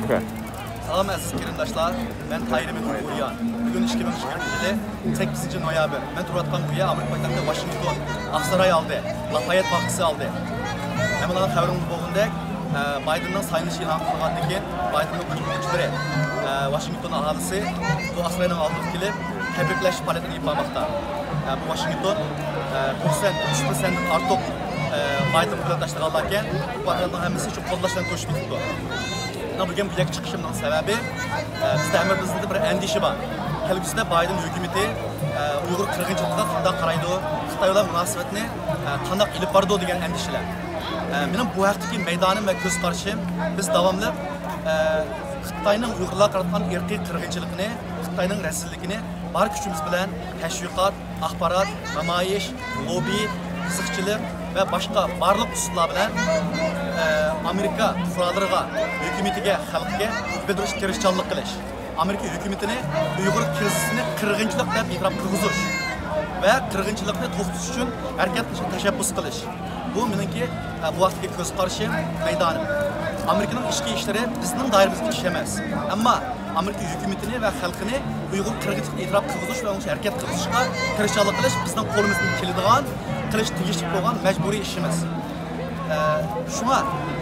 Salam aziz qarindoshlar, men Tayrimin Uyan. Bugun 2020 yili 8 noyabr. Men turayotgan bu yer Amerika poytaxti Washington, Aqsaray oldi, Lafayette bog'chisi oldi. Men bularning xabaringiz bo'lgandek, Bidenning saylash e'lon qilgandan keyin Bidenning qo'shniqchilari Washington aholisi bu Aqsarayning oldiga kelib, tabriklash faoliyatini yapamoqda. Bu Washington 93% ortiq Biden bilan tashlaganlarken bu adamların hemisi çok qo'llashdan to'shib ketdi. Bugün bu çıkışımның sebebi bizde emrimizde bir endişe var. Kelgusida Biden hükümeti Uyghur qirg'inchiligiga qanday qaraydi, Xitoy bilan munosabatni qanday qilib bordi degan endişeler. Mening bu vaqtdagi meydanim ve ko'z qarashim biz davomli Xitoyning Uyg'urlarga qaratgan irqiy qirg'inchiligini, Xitoyning rasilligini bar kuchimiz bilan tashviqot, axborot, namoyish, lobby, qiziqchilik ve başka barliq usullar bilan Amerika fuqarolariga, hükümetiga, xalqqa bildirish tirishchanlik qilish. Amerika hükümetini Uyg'ur krizisini qirg'inchilik deb e'tirof qilg'izish ve qirg'inchilikni to'xtatish uchun harakat tashabbus qilish. Bu meningki bu vaqtdagi ko'z qarashim, meydanim. Amerikaning ichki ishlari bizning doiramizga ish emas. Ammo Amerika hükümetini ve xalqini Uyg'ur qirg'inchilikni e'tirof qilg'izish va uni harakat qilishga tirishchanlik qilish bizning qo'limizdan keladigan, qilish tegishli bo'lgan majburiy ishimiz. Şuna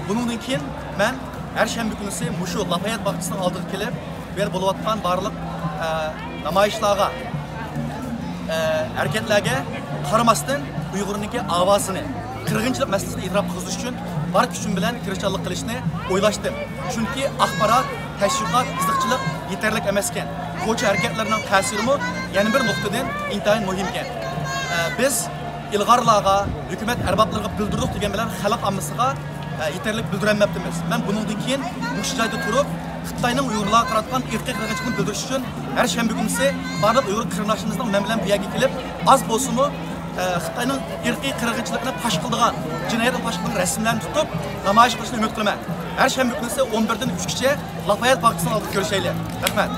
bunundan keyin men her shanba kunisi mushu Lafayette bog'chisining oldiga kelib, bu yer bo'layotgan barliq namoyishlarga, harakatlarga qaramasdan Uyg'urniki ovozini, qirg'inchilik masalasini e'tirof qilish uchun bar kuchim bilan tirishchanlik qilishni o'ylashdim. Chunki axborot, tashviqot, qiziqchilik yetarli emas ekan. Ko'cha harakatlarining ta'sirimi yana bir nuqtadan intayin muhim ekan. Biz ilg'orlarga, hukumat arboblarga bildirdik degan bilan xalq ommasiga yetarli bildirilmayapmiz. Men buningdan keyin bu joyda turib, Xitoyning Uyg'urlarga qaratgan irqiy qirg'inchilikni bildirish uchun har shanba kunisi barliq Uyg'ur qarindoshimizning men bilan bu yerga kelib, az bo'lsa-mu Xitoyning irqiy qirg'inchilikni pash qildigan, jinoyat pash qilgan rasmlarni tutib, namoyish qilishni umid qilaman. Har shanba kunisi 11 dan 3gacha Lafayette bog'chisining oldida ko'rishaylik. Rahmat.